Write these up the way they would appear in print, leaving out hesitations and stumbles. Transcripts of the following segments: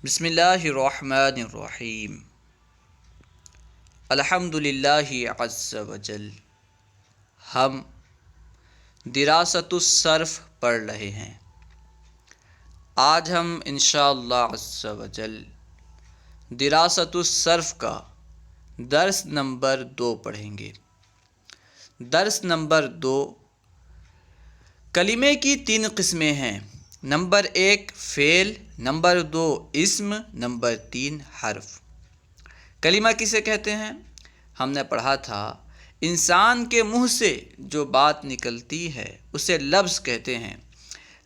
بسم اللہ الرحمن الرحیم الحمد للہ عز وجل۔ ہم دراست الصرف پڑھ رہے ہیں۔ آج ہم انشاءاللہ عز وجل دراست الصرف کا درس نمبر 2 پڑھیں گے۔ درس نمبر 2، کلمے کی 3 قسمیں ہیں۔ نمبر 1 فعل، نمبر 2 اسم، نمبر 3 حرف۔ کلمہ کسے کہتے ہیں؟ ہم نے پڑھا تھا انسان کے منہ سے جو بات نکلتی ہے اسے لفظ کہتے ہیں۔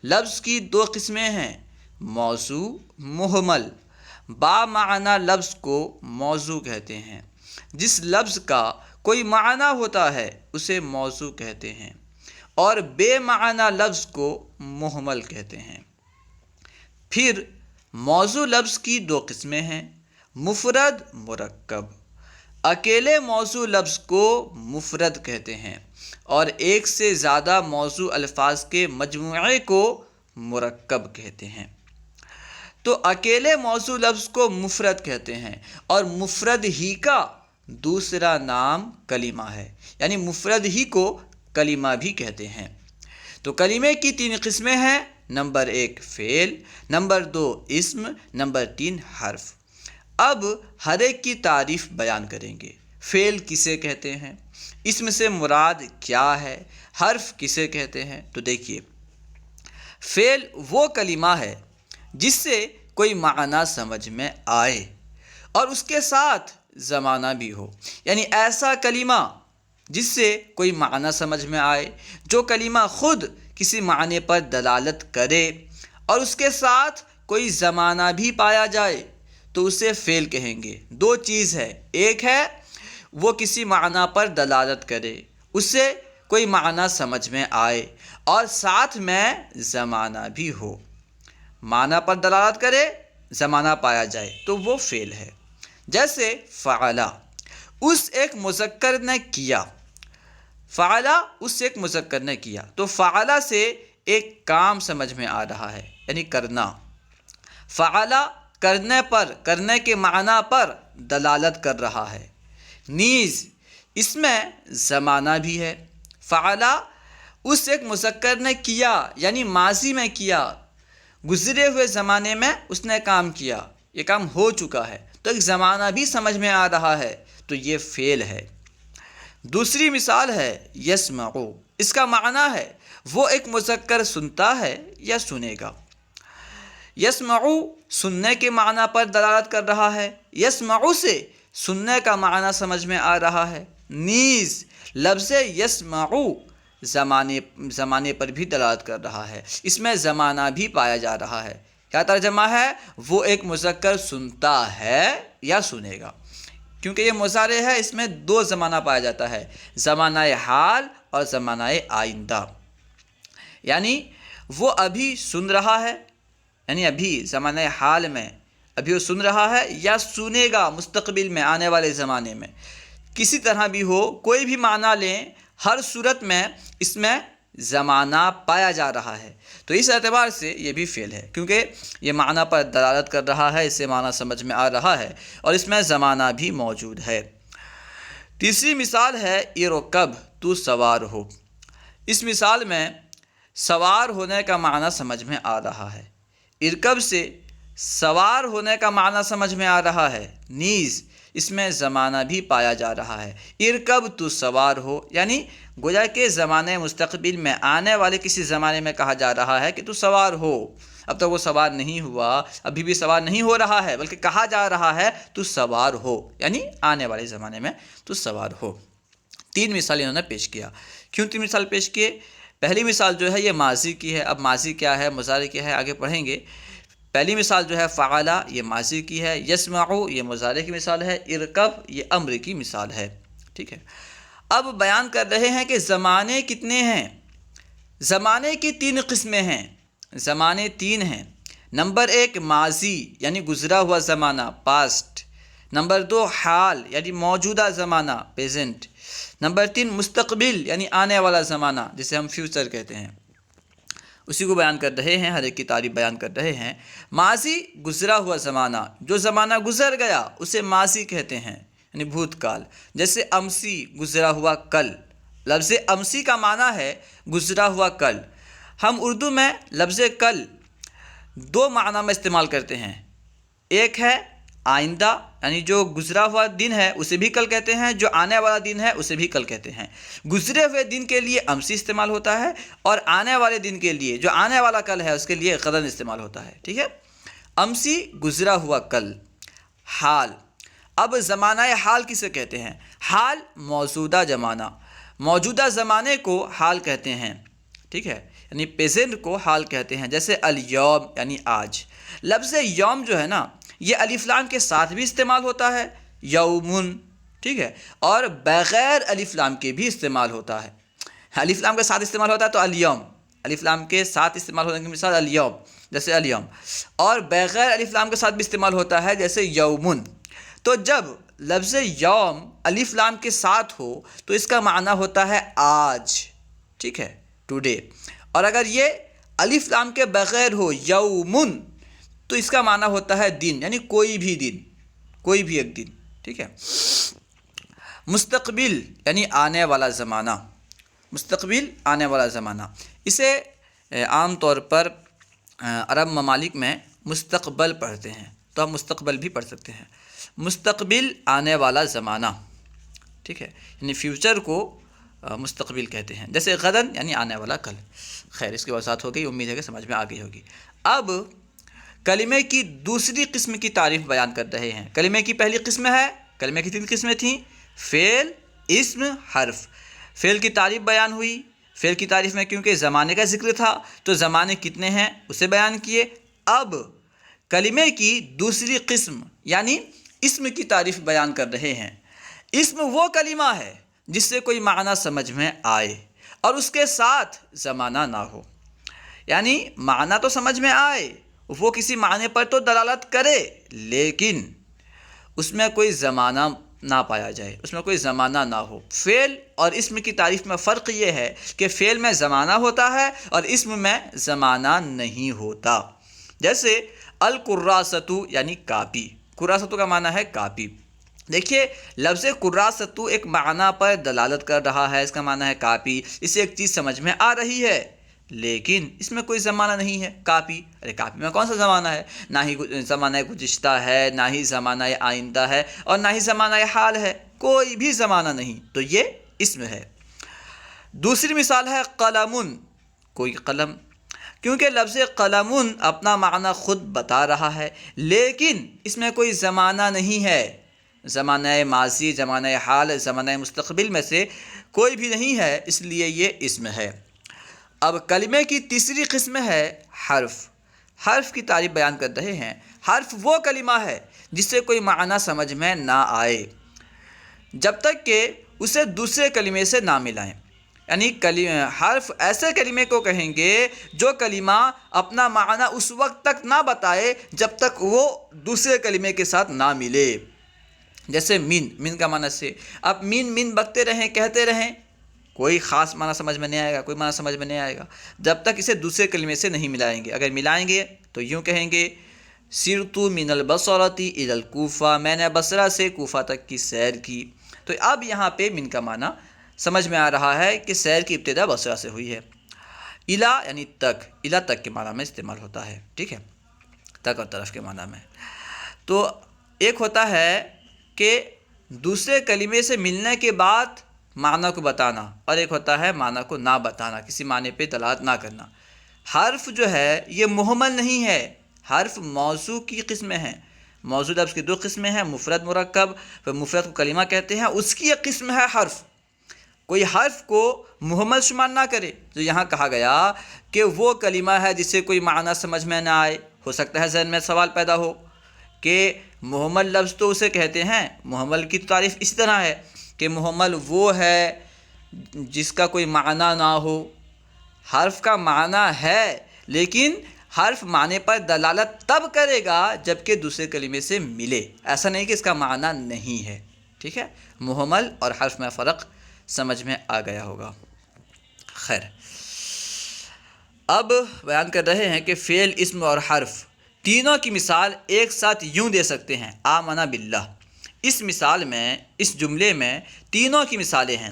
لفظ کی 2 قسمیں ہیں، موضوع، مہمل۔ با معنی لفظ کو موضوع کہتے ہیں۔ جس لفظ کا کوئی معنی ہوتا ہے اسے موضوع کہتے ہیں، اور بے معنی لفظ کو مہمل کہتے ہیں۔ پھر موضوع لفظ کی 2 قسمیں ہیں، مفرد، مرکب۔ اکیلے موضوع لفظ کو مفرد کہتے ہیں، اور ایک سے زیادہ موضوع الفاظ کے مجموعے کو مرکب کہتے ہیں۔ تو اکیلے موضوع لفظ کو مفرد کہتے ہیں، اور مفرد ہی کا دوسرا نام کلمہ ہے، یعنی مفرد ہی کو کلمہ بھی کہتے ہیں۔ تو کلمے کی 3 قسمیں ہیں، نمبر 1 فعل، نمبر 2 اسم، نمبر 3 حرف۔ اب ہر ایک کی تعریف بیان کریں گے۔ فعل کسے کہتے ہیں؟ اسم سے مراد کیا ہے؟ حرف کسے کہتے ہیں؟ تو دیکھیے، فعل وہ کلمہ ہے جس سے کوئی معنی سمجھ میں آئے اور اس کے ساتھ زمانہ بھی ہو، یعنی ایسا کلمہ جس سے کوئی معنی سمجھ میں آئے، جو کلمہ خود کسی معنی پر دلالت کرے اور اس کے ساتھ کوئی زمانہ بھی پایا جائے تو اسے فعل کہیں گے۔ 2 چیز ہے، ایک ہے وہ کسی معنی پر دلالت کرے، اس سے کوئی معنی سمجھ میں آئے اور ساتھ میں زمانہ بھی ہو۔ معنی پر دلالت کرے، زمانہ پایا جائے تو وہ فعل ہے۔ جیسے فعلا، اس ایک مذکر نے کیا۔ فعلا اس ایک مذکر نے کیا، تو فعلا سے ایک کام سمجھ میں آ رہا ہے، یعنی کرنا۔ فعلا کرنے پر، کرنے کے معنی پر دلالت کر رہا ہے۔ نیز اس میں زمانہ بھی ہے۔ فعلا اس ایک مذکر نے کیا، یعنی ماضی میں کیا، گزرے ہوئے زمانے میں اس نے کام کیا، یہ کام ہو چکا ہے، تو ایک زمانہ بھی سمجھ میں آ رہا ہے، تو یہ فعل ہے۔ دوسری مثال ہے یسمعو، اس کا معنی ہے وہ ایک مذکر سنتا ہے یا سنے گا۔ یسمعو سننے کے معنی پر دلالت کر رہا ہے، یسمعو سے سننے کا معنی سمجھ میں آ رہا ہے۔ نیز لفظ یسمعو زمانے پر بھی دلالت کر رہا ہے، اس میں زمانہ بھی پایا جا رہا ہے۔ کیا ترجمہ ہے؟ وہ ایک مذکر سنتا ہے یا سنے گا، کیونکہ یہ مضارع ہے، اس میں 2 زمانہ پایا جاتا ہے، زمانہ حال اور زمانہ آئندہ۔ یعنی وہ ابھی سن رہا ہے، یعنی ابھی زمانہ حال میں ابھی وہ سن رہا ہے، یا سنے گا مستقبل میں، آنے والے زمانے میں۔ کسی طرح بھی ہو، کوئی بھی معنی لیں، ہر صورت میں اس میں زمانہ پایا جا رہا ہے، تو اس اعتبار سے یہ بھی فعل ہے، کیونکہ یہ معنی پر دلالت کر رہا ہے، اس سے معنی سمجھ میں آ رہا ہے اور اس میں زمانہ بھی موجود ہے۔ تیسری مثال ہے ارکب، تو سوار ہو۔ اس مثال میں سوار ہونے کا معنی سمجھ میں آ رہا ہے۔ ارکب سے سوار ہونے کا معنی سمجھ میں آ رہا ہے، نیز اس میں زمانہ بھی پایا جا رہا ہے۔ ارکب تو سوار ہو، یعنی گویا کہ زمانے مستقبل میں، آنے والے کسی زمانے میں کہا جا رہا ہے کہ تو سوار ہو۔ اب تک وہ سوار نہیں ہوا، ابھی بھی سوار نہیں ہو رہا ہے، بلکہ کہا جا رہا ہے تو سوار ہو، یعنی آنے والے زمانے میں تو سوار ہو۔ 3 مثال انہوں نے پیش کیا۔ کیوں 3 مثال پیش کیے؟ پہلی مثال جو ہے یہ ماضی کی ہے۔ اب ماضی کیا ہے، مضارع کیا ہے، آگے پڑھیں گے۔ پہلی مثال جو ہے فعلا، یہ ماضی کی ہے۔ یسمعو یہ مضارع کی مثال ہے۔ ارکب یہ امر کی مثال ہے، ٹھیک ہے۔ اب بیان کر رہے ہیں کہ زمانے کتنے ہیں۔ زمانے کی 3 قسمیں ہیں، زمانے 3 ہیں۔ نمبر 1 ماضی، یعنی گزرا ہوا زمانہ، پاسٹ۔ نمبر 2 حال، یعنی موجودہ زمانہ، پریزنٹ۔ نمبر 3 مستقبل، یعنی آنے والا زمانہ، جسے ہم فیوچر کہتے ہیں۔ اسی کو بیان کر رہے ہیں، ہر ایک کی تعریف بیان کر رہے ہیں۔ ماضی گزرا ہوا زمانہ، جو زمانہ گزر گیا اسے ماضی کہتے ہیں، یعنی بھوت کال۔ جیسے امسی گزرا ہوا کل، لفظ امسی کا معنی ہے گزرا ہوا کل۔ ہم اردو میں لفظ کل دو معنی میں استعمال کرتے ہیں، ایک ہے آئندہ، یعنی جو گزرا ہوا دن ہے اسے بھی کل کہتے ہیں، جو آنے والا دن ہے اسے بھی کل کہتے ہیں۔ گزرے ہوئے دن کے لیے امسی استعمال ہوتا ہے، اور آنے والے دن کے لیے، جو آنے والا کل ہے، اس کے لیے غدن استعمال ہوتا ہے، ٹھیک ہے۔ امسی گزرا ہوا کل۔ حال، اب زمانہ حال کسے کہتے ہیں؟ حال موجودہ زمانہ، موجودہ زمانے کو حال کہتے ہیں، ٹھیک ہے، یعنی پیزنٹ کو حال کہتے ہیں۔ جیسے الیوم یعنی آج۔ لفظ یوم جو ہے نا، یہ الف لام کے ساتھ بھی استعمال ہوتا ہے، یومن، ٹھیک ہے، اور بغیر الف لام کے بھی استعمال ہوتا ہے۔ الف لام کے ساتھ استعمال ہوتا ہے تو الیوم، الف لام کے ساتھ استعمال ہونے کی مثال الیوم، جیسے الیوم، اور بغیر الف لام کے ساتھ بھی استعمال ہوتا ہے، جیسے یومن۔ تو جب لفظ یوم الف لام کے ساتھ ہو تو اس کا معنی ہوتا ہے آج، ٹھیک ہے، ٹوڈے، اور اگر یہ الف لام کے بغیر ہو، یومن، تو اس کا معنی ہوتا ہے دن، یعنی کوئی بھی دن، کوئی بھی ایک دن، ٹھیک ہے۔ مستقبل یعنی آنے والا زمانہ، مستقبل آنے والا زمانہ، اسے عام طور پر عرب ممالک میں مستقبل پڑھتے ہیں، تو ہم مستقبل بھی پڑھ سکتے ہیں۔ مستقبل آنے والا زمانہ، ٹھیک ہے، یعنی فیوچر کو مستقبل کہتے ہیں۔ جیسے غدن یعنی آنے والا کل۔ خیر، اس کی وضاحت ہو گئی، امید ہے کہ سمجھ میں آ گئی ہوگی۔ اب کلمے کی دوسری قسم کی تعریف بیان کر رہے ہیں۔ کلمے کی پہلی قسم ہے، کلمے کی 3 قسمیں تھیں، فعل، اسم، حرف۔ فعل کی تعریف بیان ہوئی۔ فعل کی تعریف میں کیونکہ زمانے کا ذکر تھا تو زمانے کتنے ہیں اسے بیان کیے۔ اب کلمے کی دوسری قسم یعنی اسم کی تعریف بیان کر رہے ہیں۔ اسم وہ کلمہ ہے جس سے کوئی معنی سمجھ میں آئے اور اس کے ساتھ زمانہ نہ ہو، یعنی معنی تو سمجھ میں آئے، وہ کسی معنی پر تو دلالت کرے، لیکن اس میں کوئی زمانہ نہ پایا جائے، اس میں کوئی زمانہ نہ ہو۔ فعل اور اسم کی تعریف میں فرق یہ ہے کہ فعل میں زمانہ ہوتا ہے اور اسم میں زمانہ نہیں ہوتا۔ جیسے الکراست یعنی کاپی، کراست کا معنی ہے کاپی۔ دیکھیے، لفظ کراست ایک معنی پر دلالت کر رہا ہے، اس کا معنی ہے کاپی، اسے ایک چیز سمجھ میں آ رہی ہے، لیکن اس میں کوئی زمانہ نہیں ہے۔ کاپی، ارے کاپی میں کون سا زمانہ ہے؟ نہ ہی زمانہ گزشتہ ہے، نہ ہی زمانہ آئندہ ہے، اور نہ ہی زمانہ حال ہے، کوئی بھی زمانہ نہیں، تو یہ اسم ہے۔ دوسری مثال ہے قلم، کوئی قلم، کیونکہ لفظ قلم اپنا معنی خود بتا رہا ہے، لیکن اس میں کوئی زمانہ نہیں ہے، زمانہ ماضی، زمانہ حال، زمانہ مستقبل میں سے کوئی بھی نہیں ہے، اس لیے یہ اسم ہے۔ اب کلمے کی تیسری قسم ہے حرف۔ حرف کی تعریف بیان کر رہے ہیں۔ حرف وہ کلمہ ہے جس سے کوئی معنی سمجھ میں نہ آئے جب تک کہ اسے دوسرے کلمے سے نہ ملائیں، یعنی حرف ایسے کلمے کو کہیں گے جو کلمہ اپنا معنی اس وقت تک نہ بتائے جب تک وہ دوسرے کلمے کے ساتھ نہ ملے۔ جیسے من کا معنی سے، اب من بکتے رہیں، کہتے رہیں، کوئی خاص معنی سمجھ میں نہیں آئے گا، کوئی معنی سمجھ میں نہیں آئے گا جب تک اسے دوسرے کلمے سے نہیں ملائیں گے۔ اگر ملائیں گے تو یوں کہیں گے سرت من البصرۃ الی الکوفہ، میں نے بصرہ سے کوفہ تک کی سیر کی۔ تو اب یہاں پہ من کا معنی سمجھ میں آ رہا ہے کہ سیر کی ابتدا بصرہ سے ہوئی ہے۔ الی یعنی تک، الی تک کے معنی میں استعمال ہوتا ہے، ٹھیک ہے، تک اور طرف کے معنی میں۔ تو ایک ہوتا ہے کہ دوسرے کلمے سے ملنے کے بعد معنی کو بتانا، اور ایک ہوتا ہے معنی کو نہ بتانا، کسی معنی پہ دلالت نہ کرنا۔ حرف جو ہے یہ مہمل نہیں ہے، حرف موضوع کی قسمیں ہیں۔ موضوع لفظ کی 2 قسمیں ہیں، مفرد، مرکب۔ پھر مفرد کو کلمہ کہتے ہیں، اس کی ایک قسم ہے حرف۔ کوئی حرف کو مہمل شمار نہ کرے، تو یہاں کہا گیا کہ وہ کلمہ ہے جس سے کوئی معنی سمجھ میں نہ آئے۔ ہو سکتا ہے ذہن میں سوال پیدا ہو کہ مہمل لفظ تو اسے کہتے ہیں، مہمل کی تعریف اس طرح ہے کہ مہمل وہ ہے جس کا کوئی معنی نہ ہو۔ حرف کا معنی ہے، لیکن حرف معنی پر دلالت تب کرے گا جب کہ دوسرے کلمے سے ملے، ایسا نہیں کہ اس کا معنی نہیں ہے، ٹھیک ہے۔ مہمل اور حرف میں فرق سمجھ میں آ گیا ہوگا۔ خیر، اب بیان کر رہے ہیں کہ فعل، اسم اور حرف تینوں کی مثال ایک ساتھ یوں دے سکتے ہیں، آمنا باللہ۔ اس مثال میں، اس جملے میں تینوں کی مثالیں ہیں،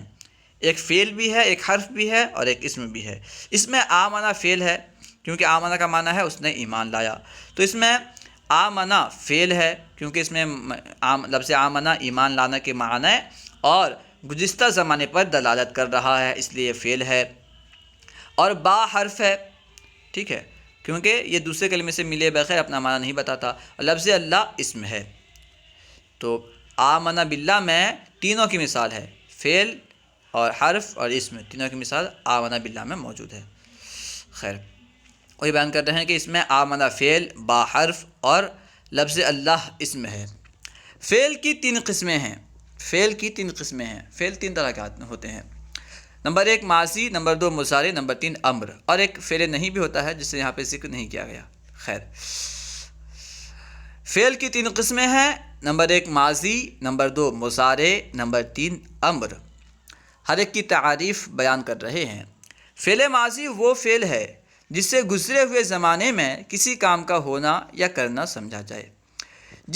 ایک فعل بھی ہے، ایک حرف بھی ہے اور ایک اسم بھی ہے۔ اس میں آمنا فعل ہے کیونکہ آمنا کا معنی ہے اس نے ایمان لایا، تو اس میں آمنا فعل ہے کیونکہ اس میں لفظ آمنا ایمان لانا کے معنی اور گزشتہ زمانے پر دلالت کر رہا ہے، اس لیے فعل ہے۔ اور با حرف ہے، ٹھیک ہے، کیونکہ یہ دوسرے کلمے سے ملے بغیر اپنا معنی نہیں بتاتا، اور لفظ اللہ اسم ہے۔ تو آمنا باللہ میں تینوں کی مثال ہے، فعل اور حرف اور اسم، تینوں کی مثال آمنا باللہ میں موجود ہے۔ خیر، وہی بیان کر رہے ہیں کہ اس میں آمنا فعل، با حرف اور لفظ اللہ اسم ہے۔ فعل کی تین قسمیں ہیں، فعل کی تین قسمیں ہیں، فعل تین طرح کے ہوتے ہیں۔ نمبر 1 ماضی، نمبر 2 مضارع، نمبر 3 امر، اور ایک فعل نہیں بھی ہوتا ہے جسے یہاں پہ ذکر نہیں کیا گیا۔ خیر، فعل کی تین قسمیں ہیں، نمبر 1 ماضی، نمبر 2 مضارع، نمبر 3 امر۔ ہر ایک کی تعریف بیان کر رہے ہیں۔ فعل ماضی وہ فعل ہے جس سے گزرے ہوئے زمانے میں کسی کام کا ہونا یا کرنا سمجھا جائے۔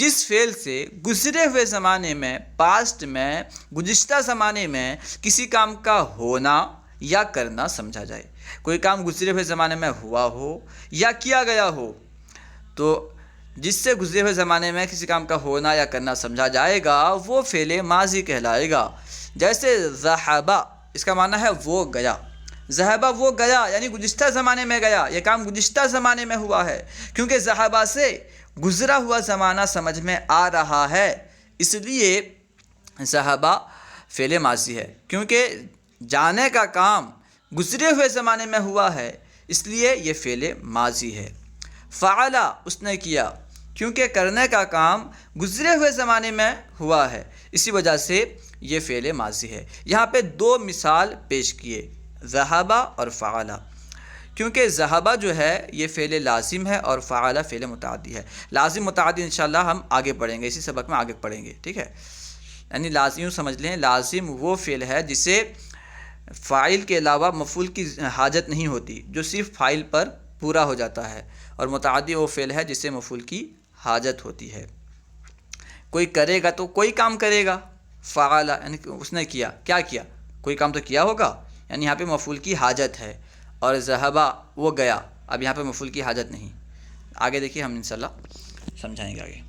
جس فعل سے گزرے ہوئے زمانے میں، پاسٹ میں، گزشتہ زمانے میں کسی کام کا ہونا یا کرنا سمجھا جائے۔ کوئی کام گزرے ہوئے زمانے میں ہوا ہو یا کیا گیا ہو، تو جس سے گزرے ہوئے زمانے میں کسی کام کا ہونا یا کرنا سمجھا جائے گا وہ فعل ماضی کہلائے گا۔ جیسے ذہبہ، اس کا معنی ہے وہ گیا، ذہبہ وہ گیا یعنی گزشتہ زمانے میں گیا، یہ کام گزشتہ زمانے میں ہوا ہے، کیونکہ ذہبہ سے گزرا ہوا زمانہ سمجھ میں آ رہا ہے، اس لیے ذہبہ فعل ماضی ہے۔ کیونکہ جانے کا کام گزرے ہوئے زمانے میں ہوا ہے، اس لیے یہ فعل ماضی ہے۔ فعلا، اس نے کیا، کیونکہ کرنے کا کام گزرے ہوئے زمانے میں ہوا ہے، اسی وجہ سے یہ فعل ماضی ہے۔ یہاں پہ دو مثال پیش کیے، ذہبہ اور فعلا، کیونکہ ذہبہ جو ہے یہ فعل لازم ہے اور فعلا فعل متعدی ہے۔ لازم متعدی انشاءاللہ ہم آگے پڑھیں گے، اسی سبق میں آگے پڑھیں گے، ٹھیک ہے۔ یعنی لازم یوں سمجھ لیں، لازم وہ فعل ہے جسے فاعل کے علاوہ مفعول کی حاجت نہیں ہوتی، جو صرف فاعل پر پورا ہو جاتا ہے، اور متعدی وہ فعل ہے جسے مفعول کی حاجت ہوتی ہے۔ کوئی کرے گا تو کوئی کام کرے گا، فعلا یعنی اس نے کیا، کیا کیا، کوئی کام تو کیا ہوگا، یعنی یہاں پہ مفعول کی حاجت ہے۔ اور ذہبہ وہ گیا، اب یہاں پہ مفعول کی حاجت نہیں۔ آگے دیکھیے، ہم انشاءاللہ سمجھائیں گے آگے۔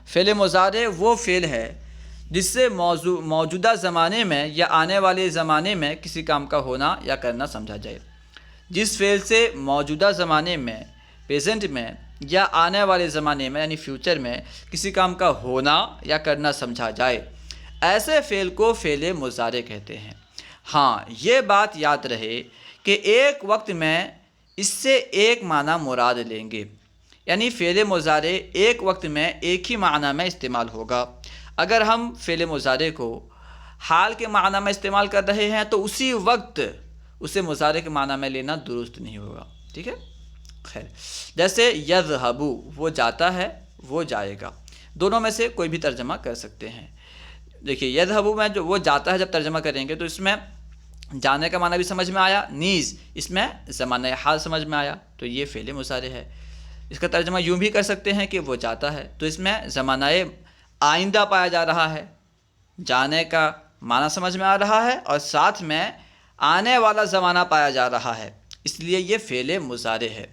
فعل مضارع وہ فعل ہے جس سے موجودہ زمانے میں یا آنے والے زمانے میں کسی کام کا ہونا یا کرنا سمجھا جائے۔ جس فعل سے موجودہ زمانے میں، پریزنٹ میں یا آنے والے زمانے میں یعنی فیوچر میں کسی کام کا ہونا یا کرنا سمجھا جائے، ایسے فعل کو فعل مضارع کہتے ہیں۔ ہاں، یہ بات یاد رہے کہ ایک وقت میں اس سے ایک معنی مراد لیں گے، یعنی فعل مضارع ایک وقت میں ایک ہی معنی میں استعمال ہوگا۔ اگر ہم فعل مضارع کو حال کے معنی میں استعمال کر رہے ہیں تو اسی وقت اسے مضارع کے معنی میں لینا درست نہیں ہوگا، ٹھیک ہے۔ خیر، جیسے یذہب، وہ جاتا ہے، وہ جائے گا، دونوں میں سے کوئی بھی ترجمہ کر سکتے ہیں۔ دیکھیے، یذہب میں جو وہ جاتا ہے جب ترجمہ کریں گے تو اس میں جانے کا معنی بھی سمجھ میں آیا، نیز اس میں زمانہ حال سمجھ میں آیا، تو یہ فعل مضارع ہے۔ اس کا ترجمہ یوں بھی کر سکتے ہیں کہ وہ جاتا ہے، تو اس میں زمانہ آئندہ پایا جا رہا ہے، جانے کا معنی سمجھ میں آ رہا ہے اور ساتھ میں آنے والا زمانہ پایا جا رہا ہے، اس لیے یہ فعل مضارع ہے۔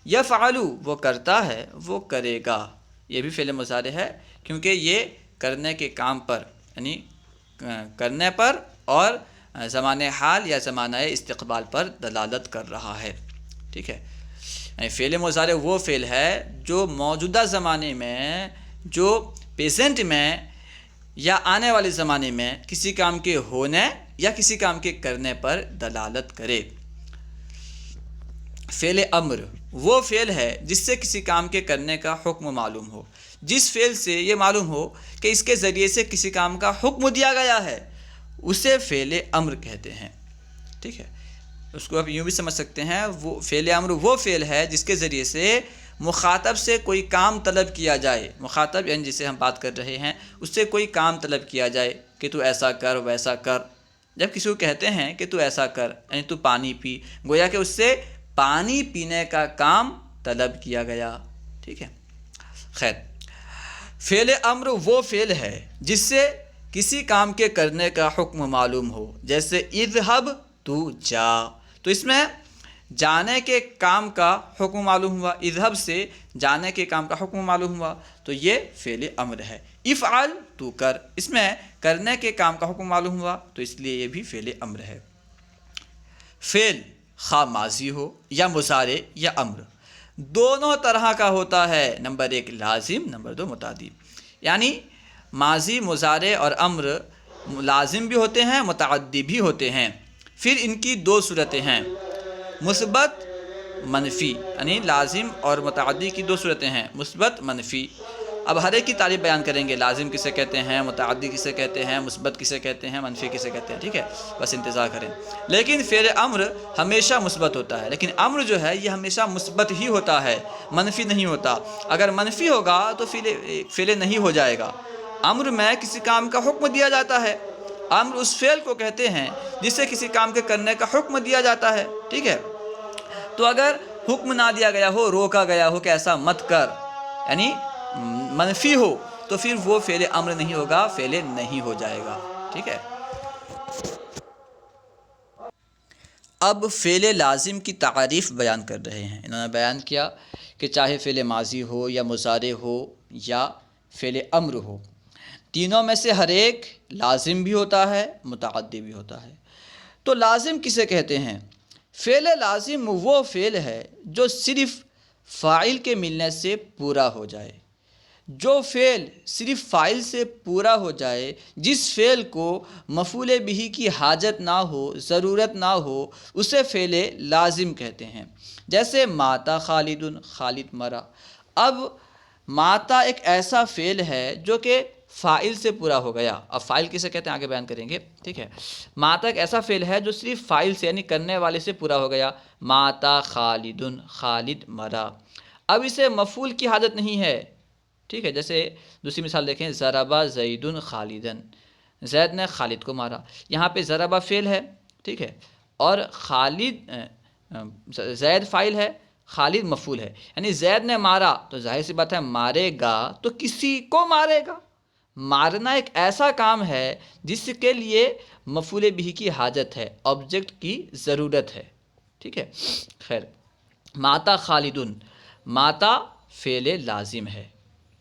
یفعل، وہ کرتا ہے، وہ کرے گا، یہ بھی فعل مضارع ہے کیونکہ یہ کرنے کے کام پر یعنی کرنے پر اور زمانہ حال یا زمانہ استقبال پر دلالت کر رہا ہے، ٹھیک ہے۔ یعنی فعل مضارع وہ فعل ہے جو موجودہ زمانے میں، جو پریزنٹ میں یا آنے والے زمانے میں کسی کام کے ہونے یا کسی کام کے کرنے پر دلالت کرے۔ فعل امر وہ فعل ہے جس سے کسی کام کے کرنے کا حکم معلوم ہو۔ جس فعل سے یہ معلوم ہو کہ اس کے ذریعے سے کسی کام کا حکم دیا گیا ہے اسے فعل امر کہتے ہیں، ٹھیک ہے۔ اس کو آپ یوں بھی سمجھ سکتے ہیں، وہ فعل امر وہ فعل ہے جس کے ذریعے سے مخاطب سے کوئی کام طلب کیا جائے، مخاطب یعنی جسے ہم بات کر رہے ہیں اس سے کوئی کام طلب کیا جائے کہ تو ایسا کر، ویسا کر۔ جب کسی کو کہتے ہیں کہ تو ایسا کر یعنی تو پانی پی، گویا کہ اس سے پانی پینے کا کام طلب کیا گیا. ٹھیک ہے. خیر، فعل امر وہ فعل ہے جس سے کسی کام کے کرنے کا حکم معلوم ہو. جیسے اذهب، تو جا، تو اس میں جانے کے کام کا حکم معلوم ہوا. اذهب سے جانے کے کام کا حکم معلوم ہوا، تو یہ فعل امر ہے. افعل، تو کر، اس میں کرنے کے کام کا حکم معلوم ہوا، تو اس لیے یہ بھی فعل امر ہے. فعل خواہ ماضی ہو یا مضارع یا امر، دونوں طرح کا ہوتا ہے. نمبر 1 لازم، نمبر 2 متعدی. یعنی ماضی، مضارع اور امر لازم بھی ہوتے ہیں، متعدی بھی ہوتے ہیں. پھر ان کی 2 صورتیں ہیں، مثبت، منفی. یعنی لازم اور متعدی کی 2 صورتیں ہیں، مثبت، منفی. اب ہر ایک کی تعریف بیان کریں گے. لازم کسے کہتے ہیں، متعدی کسے کہتے ہیں، مثبت کسے کہتے ہیں، منفی کسے کہتے ہیں. ٹھیک ہے، بس انتظار کریں. لیکن فعل امر ہمیشہ مثبت ہوتا ہے. لیکن امر جو ہے یہ ہمیشہ مثبت ہی ہوتا ہے، منفی نہیں ہوتا. اگر منفی ہوگا تو فعل نہیں ہو جائے گا. امر میں کسی کام کا حکم دیا جاتا ہے. امر اس فعل کو کہتے ہیں جس سے کسی کام کے کرنے کا حکم دیا جاتا ہے. ٹھیک ہے. تو اگر حکم نہ دیا گیا ہو، روکا گیا ہو کہ ایسا مت کر، یعنی منفی ہو، تو پھر وہ فعل امر نہیں ہوگا، فعل نہیں ہو جائے گا. ٹھیک ہے. اب فعل لازم کی تعریف بیان کر رہے ہیں. انہوں نے بیان کیا کہ چاہے فعل ماضی ہو یا مضارع ہو یا فعل امر ہو، تینوں میں سے ہر ایک لازم بھی ہوتا ہے، متعدی بھی ہوتا ہے. تو لازم کسے کہتے ہیں؟ فعل لازم وہ فعل ہے جو صرف فاعل کے ملنے سے پورا ہو جائے. جو فعل صرف فاعل سے پورا ہو جائے، جس فعل کو مفعول بہ کی حاجت نہ ہو، ضرورت نہ ہو، اسے فعل لازم کہتے ہیں. جیسے ماتا خالد، خالد مرا. اب ماتا ایک ایسا فعل ہے جو کہ فاعل سے پورا ہو گیا. اب فاعل کسے کہتے ہیں آگے بیان کریں گے. ٹھیک ہے. ماتا ایک ایسا فعل ہے جو صرف فاعل سے یعنی کرنے والے سے پورا ہو گیا. ماتا خالد، خالد مرا. اب اسے مفعول کی حاجت نہیں ہے. ٹھیک ہے. جیسے دوسری مثال دیکھیں، ضربا زید خالدن، زید نے خالد کو مارا. یہاں پہ ضربا فعل ہے. ٹھیک ہے. اور خالد، زید فاعل ہے، خالد مفعول ہے. یعنی زید نے مارا تو ظاہر سی بات ہے مارے گا تو کسی کو مارے گا. مارنا ایک ایسا کام ہے جس کے لیے مفعول بہ کی حاجت ہے، آبجیکٹ کی ضرورت ہے. ٹھیک ہے. خیر، ماتا خالدن، ماتا فعل لازم ہے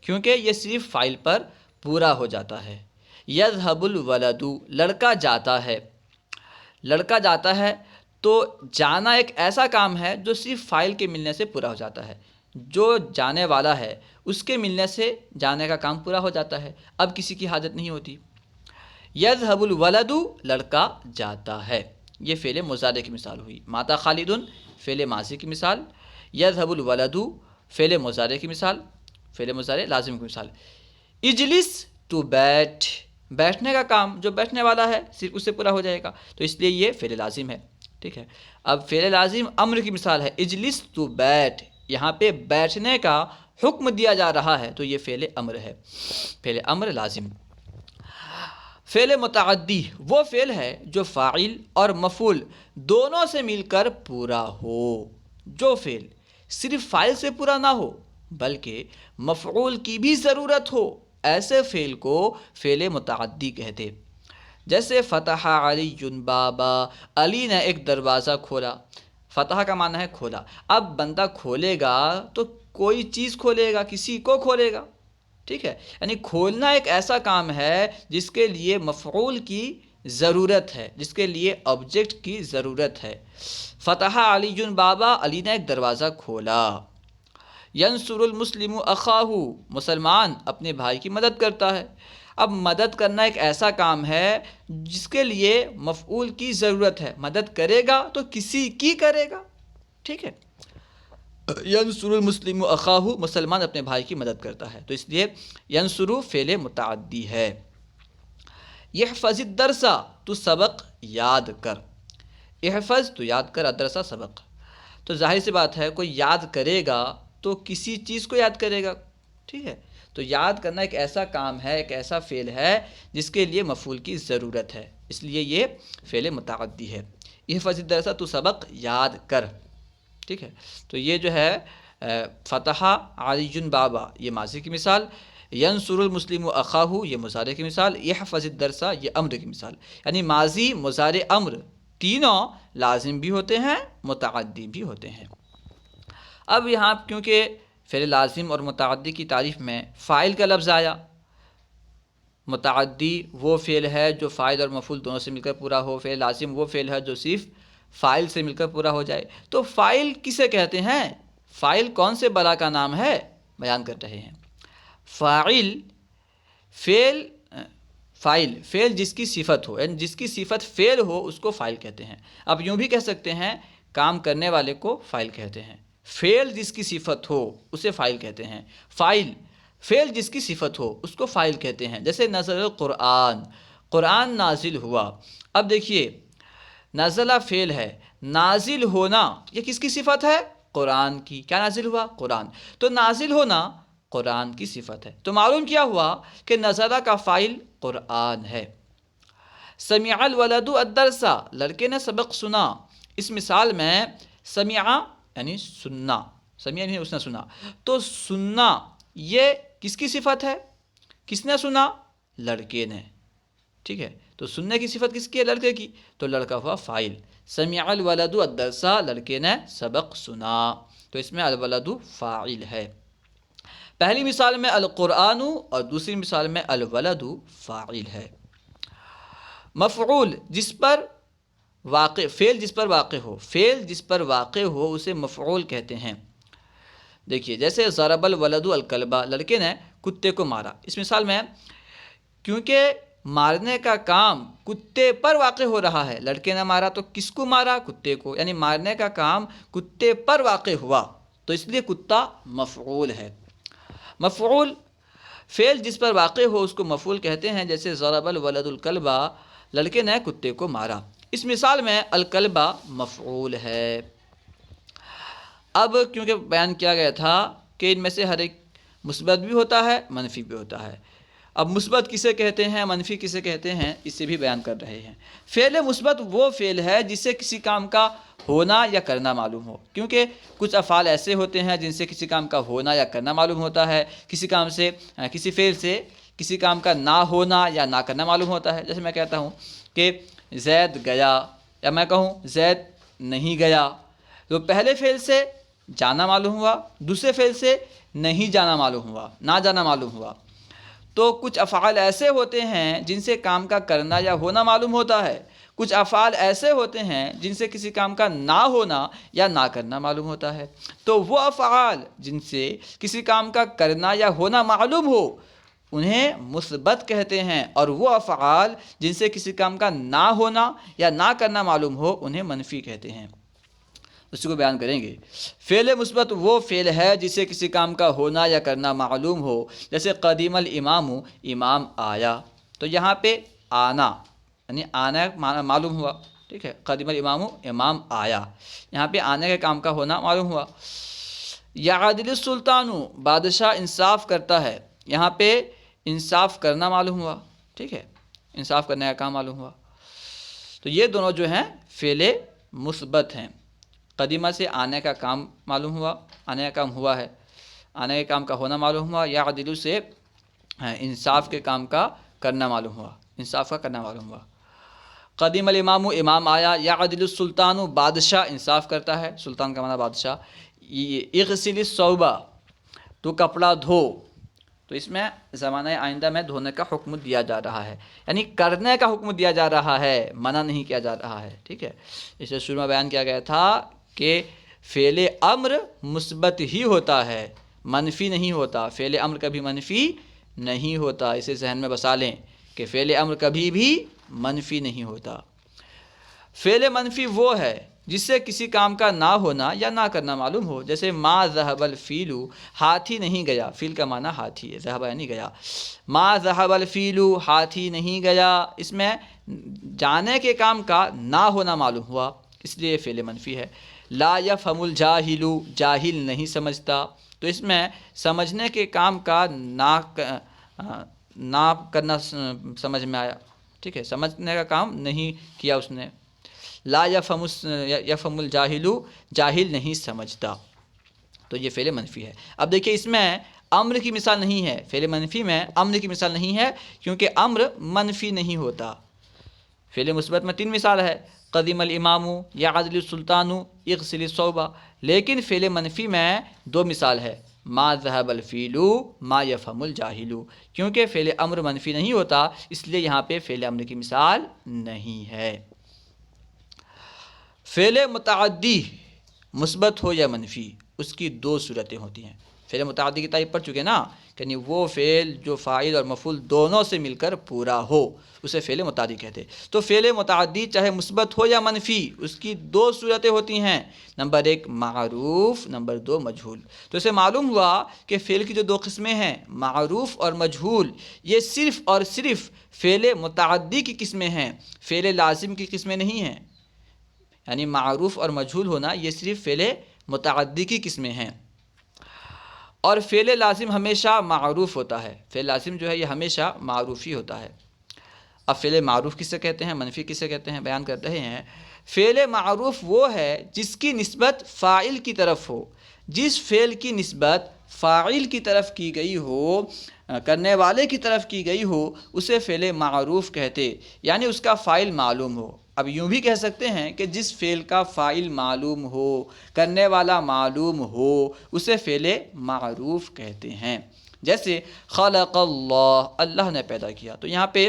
کیونکہ یہ صرف فاعل پر پورا ہو جاتا ہے. یذهب الولد، لڑکا جاتا ہے. لڑکا جاتا ہے تو جانا ایک ایسا کام ہے جو صرف فاعل کے ملنے سے پورا ہو جاتا ہے. جو جانے والا ہے اس کے ملنے سے جانے کا کام پورا ہو جاتا ہے، اب کسی کی حاجت نہیں ہوتی. یذهب الولد، لڑکا جاتا ہے. یہ فعل مضارع کی مثال ہوئی. ماتا خالدن فعل ماضی کی مثال، یذهب الولد فعل مضارع کی مثال، فعل مضارع لازم کی مثال. اجلس، تو بیٹھ، بیٹھنے کا کام جو بیٹھنے والا ہے صرف اس سے پورا ہو جائے گا، تو اس لیے یہ فعل لازم ہے. ٹھیک ہے. اب فعل لازم امر کی مثال ہے، اجلس، تو بیٹھ. یہاں پہ بیٹھنے کا حکم دیا جا رہا ہے تو یہ فعل امر ہے، فعل امر لازم. فعل متعدی وہ فعل ہے جو فاعل اور مفعول دونوں سے مل کر پورا ہو. جو فعل صرف فاعل سے پورا نہ ہو بلکہ مفعول کی بھی ضرورت ہو، ایسے فعل کو فعل متعدی کہتے. جیسے فتح علی بابا، علی نے ایک دروازہ کھولا. فتح کا معنی ہے کھولا. اب بندہ کھولے گا تو کوئی چیز کھولے گا، کسی کو کھولے گا. ٹھیک ہے. یعنی کھولنا ایک ایسا کام ہے جس کے لیے مفعول کی ضرورت ہے، جس کے لیے آبجیکٹ کی ضرورت ہے. فتح علی بابا، علی نے ایک دروازہ کھولا. ینصر المسلم اخاہ، مسلمان اپنے بھائی کی مدد کرتا ہے. اب مدد کرنا ایک ایسا کام ہے جس کے لیے مفعول کی ضرورت ہے. مدد کرے گا تو کسی کی کرے گا. ٹھیک ہے. ینصر المسلم اخاہ، مسلمان اپنے بھائی کی مدد کرتا ہے، تو اس لیے ینصر فعل متعدی ہے. یحفظ الدرس، تو سبق یاد کر. احفظ تو یاد کر، الدرس سبق. تو ظاہر سی بات ہے کوئی یاد کرے گا تو کسی چیز کو یاد کرے گا. ٹھیک ہے. تو یاد کرنا ایک ایسا کام ہے، ایک ایسا فعل ہے جس کے لیے مفعول کی ضرورت ہے، اس لیے یہ فعل متعدی ہے. احفظ الدرس، تو سبق یاد کر. ٹھیک ہے، تو یہ جو ہے فتح علی بابا یہ ماضی کی مثال، ینصر المسلم اخاہ یہ مضارع کی مثال، یحفظ الدرس یہ امر کی مثال، یعنی ماضی مضارع امر تینوں لازم بھی ہوتے ہیں متعدی بھی ہوتے ہیں۔ اب یہاں کیونکہ فعل لازم اور متعدی کی تعریف میں فاعل کا لفظ آیا، متعدی وہ فعل ہے جو فاعل اور مفعول دونوں سے مل کر پورا ہو، فعل لازم وہ فعل ہے جو صرف فاعل سے مل کر پورا ہو جائے، تو فاعل کسے کہتے ہیں؟ فاعل کون سے بلا کا نام ہے؟ بیان کر رہے ہیں۔ فاعل فعل جس کی صفت ہو، یعنی جس کی صفت فعل ہو اس کو فاعل کہتے ہیں۔ اب یوں بھی کہہ سکتے ہیں کام کرنے والے کو فاعل کہتے ہیں، فعل جس کی صفت ہو اسے فاعل کہتے ہیں، فعل جس کی صفت ہو اس کو فاعل کہتے ہیں۔ جیسے نزل القرآن، قرآن نازل ہوا۔ اب دیکھیے نزلہ فعل ہے، نازل ہونا یہ کس کی صفت ہے؟ قرآن کی۔ کیا نازل ہوا؟ قرآن۔ تو نازل ہونا قرآن کی صفت ہے، تو معلوم کیا ہوا کہ نزلہ کا فاعل قرآن ہے۔ سمع الولد الدرس، لڑکے نے سبق سنا۔ اس مثال میں سمع یعنی سننا، سمع یعنی اس نے سنا، تو سننا یہ کس کی صفت ہے؟ کس نے سنا؟ لڑکے نے، ٹھیک ہے، تو سننے کی صفت کس کی ہے؟ لڑکے کی، تو لڑکا ہوا فاعل۔ سمع الولد الدرس، لڑکے نے سبق سنا، تو اس میں الولد فاعل ہے۔ پہلی مثال میں القرآن اور دوسری مثال میں الولد فاعل ہے۔ مفعول جس پر واقع، فعل جس پر واقع ہو، فعل جس پر واقع ہو اسے مفعول کہتے ہیں۔ دیکھیے جیسے ضرب الولد الکلب، لڑکے نے کتے کو مارا۔ اس مثال میں کیونکہ مارنے کا کام کتے پر واقع ہو رہا ہے، لڑکے نے مارا تو کس کو مارا؟ کتے کو، یعنی مارنے کا کام کتے پر واقع ہوا، تو اس لیے کتا مفعول ہے۔ مفعول فعل جس پر واقع ہو اس کو مفعول کہتے ہیں، جیسے ضرب الولد الکلب، لڑکے نے کتے کو مارا۔ اس مثال میں الکلب مفعول ہے۔ اب کیونکہ بیان کیا گیا تھا کہ ان میں سے ہر ایک مثبت بھی ہوتا ہے منفی بھی ہوتا ہے، اب مثبت کسے کہتے ہیں منفی کسے کہتے ہیں اسے بھی بیان کر رہے ہیں۔ فعل مثبت وہ فعل ہے جس سے کسی کام کا ہونا یا کرنا معلوم ہو، کیونکہ کچھ افعال ایسے ہوتے ہیں جن سے کسی کام کا ہونا یا کرنا معلوم ہوتا ہے، کسی فعل سے کسی کام کا نہ ہونا یا نہ کرنا معلوم ہوتا ہے۔ جیسے میں کہتا ہوں کہ زید گیا، یا میں کہوں زید نہیں گیا، تو پہلے فعل سے جانا معلوم ہوا، دوسرے فعل سے نہیں جانا معلوم ہوا، نہ جانا معلوم ہوا۔ تو کچھ افعال ایسے ہوتے ہیں جن سے کام کا کرنا یا ہونا معلوم ہوتا ہے، کچھ افعال ایسے ہوتے ہیں جن سے کسی کام کا نہ ہونا یا نہ کرنا معلوم ہوتا ہے۔ تو وہ افعال جن سے کسی کام کا کرنا یا ہونا معلوم ہو انہیں مثبت کہتے ہیں، اور وہ افعال جن سے کسی کام کا نہ ہونا یا نہ کرنا معلوم ہو انہیں منفی کہتے ہیں۔ اسی کو بیان کریں گے۔ فعل مثبت وہ فعل ہے جسے کسی کام کا ہونا یا کرنا معلوم ہو، جیسے قدیم الامام، امام آیا، تو یہاں پہ آنا یعنی آنا معلوم ہوا، ٹھیک ہے، قدیم الامام امام آیا، یہاں پہ آنے کے کام کا ہونا معلوم ہوا۔ یعدل السلطان، بادشاہ انصاف کرتا ہے، یہاں پہ انصاف کرنا معلوم ہوا، ٹھیک ہے، انصاف کرنے کا کام معلوم ہوا۔ تو یہ دونوں جو ہیں فعل مثبت ہیں۔ قدیمہ سے آنے کا کام معلوم ہوا، آنے کا کام ہوا ہے، آنے کے کام کا ہونا معلوم ہوا، یا عدل سے انصاف کے کام کا کرنا معلوم ہوا، انصاف کا کرنا معلوم ہوا۔ قدیم الامام، امام آیا، یا عدل السلطان، بادشاہ انصاف کرتا ہے، سلطان کا معنی بادشاہ۔ اغسل الثوب، تو کپڑا دھو، تو اس میں زمانہ آئندہ میں دھونے کا حکم دیا جا رہا ہے، یعنی کرنے کا حکم دیا جا رہا ہے، منع نہیں کیا جا رہا ہے، ٹھیک ہے۔ اسے شروع میں بیان کیا گیا تھا کہ فعل امر مثبت ہی ہوتا ہے، منفی نہیں ہوتا، فعل امر کبھی منفی نہیں ہوتا، اسے ذہن میں بسا لیں کہ فعل امر کبھی بھی منفی نہیں ہوتا۔ فعل منفی وہ ہے جس سے کسی کام کا نہ ہونا یا نہ کرنا معلوم ہو، جیسے ما ذهب الفیل، ہاتھی نہیں گیا، فیل کا معنی ہاتھی ہے، ذهب یعنی گیا، ما ذهب الفیل، ہاتھی نہیں گیا، اس میں جانے کے کام کا نہ ہونا معلوم ہوا، اس لیے فعل منفی ہے۔ لا یفهم الجاہل، جاہل نہیں سمجھتا، تو اس میں سمجھنے کے کام کا نہ کرنا سمجھ میں آیا، ٹھیک ہے، سمجھنے کا کام نہیں کیا اس نے۔ لا یفہم الجاہل، جاہل نہیں سمجھتا، تو یہ فعل منفی ہے۔ اب دیکھیے اس میں امر کی مثال نہیں ہے، فعل منفی میں امر کی مثال نہیں ہے کیونکہ امر منفی نہیں ہوتا۔ فعل مثبت میں 3 مثال ہے، قدیم الامام یا عدل السلطان اغسل الثوب، لیکن فعل منفی میں 2 مثال ہے، ما ذهب الفیل ما یفہم الجاہل، کیونکہ فعل امر منفی نہیں ہوتا اس لیے یہاں پہ فعل امر کی مثال نہیں ہے۔ فعل متعدی مثبت ہو یا منفی اس کی 2 صورتیں ہوتی ہیں۔ فعل متعدی کی تعریف پڑھ چکے نا، یعنی وہ فعل جو فاعل اور مفعول دونوں سے مل کر پورا ہو اسے فعل متعدی کہتے ہیں۔ تو فعل متعدی چاہے مثبت ہو یا منفی اس کی 2 صورتیں ہوتی ہیں، نمبر 1 معروف، نمبر 2 مجہول۔ تو اسے معلوم ہوا کہ فعل کی جو 2 قسمیں ہیں معروف اور مجہول، یہ صرف اور صرف فعل متعدی کی قسمیں ہیں، فعل لازم کی قسمیں نہیں ہیں، یعنی معروف اور مجہول ہونا یہ صرف فعل متعدی کی قسمیں ہیں۔ اور فعل لازم ہمیشہ معروف ہوتا ہے، فعل لازم جو ہے یہ ہمیشہ معروف ہی ہوتا ہے۔ اب فعل معروف کسے کہتے ہیں، منفی کسے کہتے ہیں، بیان کر رہے ہیں۔ فعل معروف وہ ہے جس کی نسبت فاعل کی طرف ہو، جس فعل کی نسبت فاعل کی طرف کی گئی ہو، کرنے والے کی طرف کی گئی ہو، اسے فعل معروف کہتے، یعنی اس کا فاعل معلوم ہو۔ اب یوں بھی کہہ سکتے ہیں کہ جس فعل کا فاعل معلوم ہو، کرنے والا معلوم ہو، اسے فعل معروف کہتے ہیں۔ جیسے خلق اللہ، اللہ نے پیدا کیا، تو یہاں پہ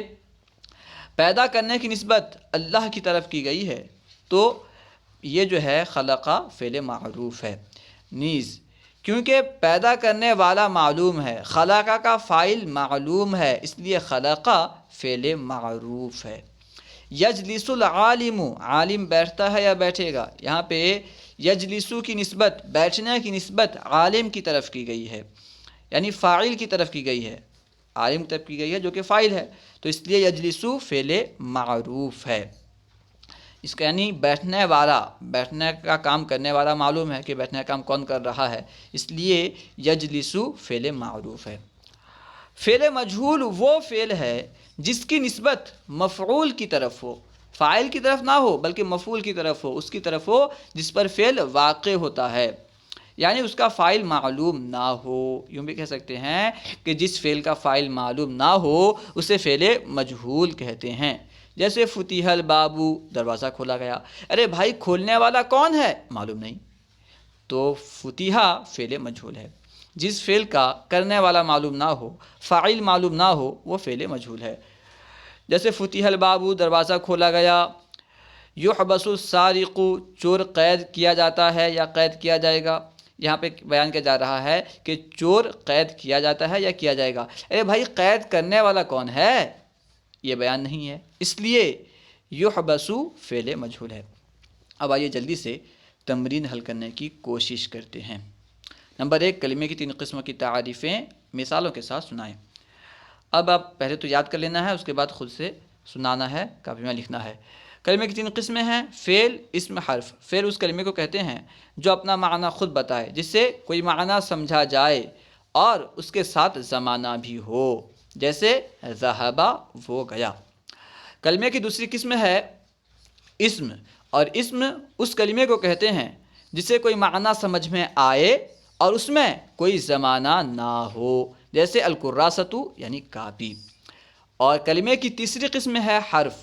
پیدا کرنے کی نسبت اللہ کی طرف کی گئی ہے، تو یہ جو ہے خلقہ فعل معروف ہے۔ نیز کیونکہ پیدا کرنے والا معلوم ہے، خلقہ کا فاعل معلوم ہے، اس لیے خلقہ فعل معروف ہے۔ یجلس العالم، عالم بیٹھتا ہے یا بیٹھے گا، یہاں پہ یجلسو کی نسبت، بیٹھنے کی نسبت عالم کی طرف کی گئی ہے، یعنی فاعل کی طرف کی گئی ہے، عالم کی طرف کی گئی ہے جو کہ فاعل ہے، تو اس لیے یجلسو فعل معروف ہے۔ اس کا یعنی بیٹھنے والا، بیٹھنے کا کام کرنے والا معلوم ہے کہ بیٹھنے کا کام کون کر رہا ہے، اس لیے یجلسو فعل معروف ہے۔ فعل مجہول وہ فعل ہے جس کی نسبت مفعول کی طرف ہو، فاعل کی طرف نہ ہو بلکہ مفعول کی طرف ہو، اس کی طرف ہو جس پر فعل واقع ہوتا ہے، یعنی اس کا فاعل معلوم نہ ہو۔ یوں بھی کہہ سکتے ہیں کہ جس فعل کا فاعل معلوم نہ ہو اسے فعل مجہول کہتے ہیں۔ جیسے فتح الباب، دروازہ کھولا گیا، ارے بھائی کھولنے والا کون ہے، معلوم نہیں، تو فتح فعل مجہول ہے۔ جس فعل کا کرنے والا معلوم نہ ہو، فاعل معلوم نہ ہو، وہ فعل مجہول ہے۔ جیسے فتح الباب، دروازہ کھولا گیا، یحبس السارق، چور قید کیا جاتا ہے یا قید کیا جائے گا، یہاں پہ بیان کیا جا رہا ہے کہ چور قید کیا جاتا ہے یا کیا جائے گا، ارے بھائی قید کرنے والا کون ہے، یہ بیان نہیں ہے، اس لیے یحبس فعل مجہول ہے۔ اب آئیے جلدی سے تمرین حل کرنے کی کوشش کرتے ہیں۔ نمبر 1، کلمے کی 3 قسموں کی تعریفیں مثالوں کے ساتھ سنائیں۔ اب آپ پہلے تو یاد کر لینا ہے، اس کے بعد خود سے سنانا ہے، کاپی میں لکھنا ہے۔ کلمے کی 3 قسمیں ہیں، فعل، اسم، حرف۔ فعل اس کلمے کو کہتے ہیں جو اپنا معنی خود بتائے، جس سے کوئی معنی سمجھا جائے اور اس کے ساتھ زمانہ بھی ہو، جیسے ذہب، وہ گیا۔ کلمے کی دوسری قسم ہے اسم، اور اسم اس کلمے کو کہتے ہیں جس سے کوئی معنی سمجھ میں آئے اور اس میں کوئی زمانہ نہ ہو، جیسے الکراست، یعنی کاپی۔ اور کلمے کی تیسری قسم ہے حرف،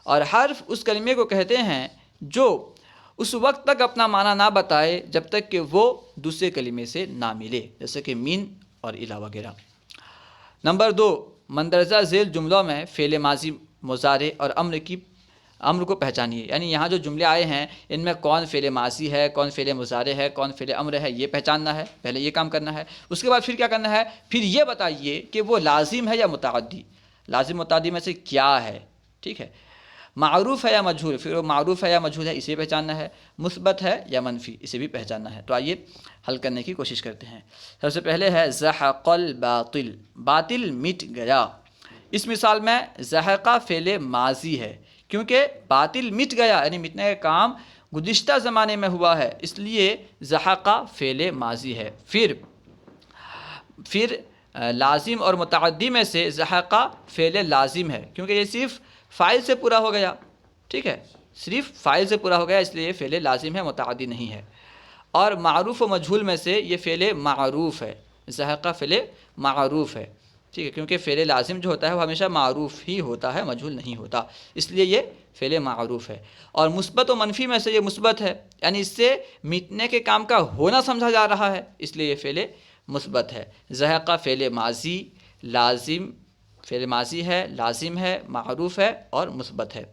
اور حرف اس کلمے کو کہتے ہیں جو اس وقت تک اپنا معنی نہ بتائے جب تک کہ وہ دوسرے کلمے سے نہ ملے، جیسے کہ مین اور الی وغیرہ۔ نمبر 2، مندرجہ ذیل جملوں میں فعل ماضی، مضارع اور امر کو پہچانیے، یعنی یہاں جو جملے آئے ہیں ان میں کون فعل ماضی ہے، کون فعل مضارع ہے، کون فعل امر ہے، یہ پہچاننا ہے، پہلے یہ کام کرنا ہے۔ اس کے بعد پھر کیا کرنا ہے، پھر یہ بتائیے کہ وہ لازم ہے یا متعدی، لازم متعدی میں سے کیا ہے، ٹھیک ہے، معروف ہے یا مجہول، پھر وہ معروف ہے یا مجہول ہے اسے پہچاننا ہے، مثبت ہے یا منفی اسے بھی پہچاننا ہے۔ تو آئیے حل کرنے کی کوشش کرتے ہیں۔ سب سے پہلے ہے زحق الباطل، باطل مٹ گیا۔ اس مثال میں زحقہ فعل ماضی ہے کیونکہ باطل مٹ گیا، یعنی مٹنے کا کام گزشتہ زمانے میں ہوا ہے، اس لیے زحقہ فعل ماضی ہے۔ پھر لازم اور متعدی میں سے زحقہ فعل لازم ہے کیونکہ یہ صرف فاعل سے پورا ہو گیا، ٹھیک ہے، صرف فاعل سے پورا ہو گیا، اس لیے یہ فعل لازم ہے، متعدی نہیں ہے۔ اور معروف و مجہول میں سے یہ فعل معروف ہے، ذائقہ فعل معروف ہے، ٹھیک ہے، کیونکہ فعل لازم جو ہوتا ہے وہ ہمیشہ معروف ہی ہوتا ہے، مجہول نہیں ہوتا، اس لیے یہ فعل معروف ہے۔ اور مثبت و منفی میں سے یہ مثبت ہے، یعنی اس سے مٹنے کے کام کا ہونا سمجھا جا رہا ہے، اس لیے یہ فعل مثبت ہے۔ ذائقہ فعل ماضی، لازم فعل ماضی ہے، لازم ہے، معروف ہے اور مثبت ہے۔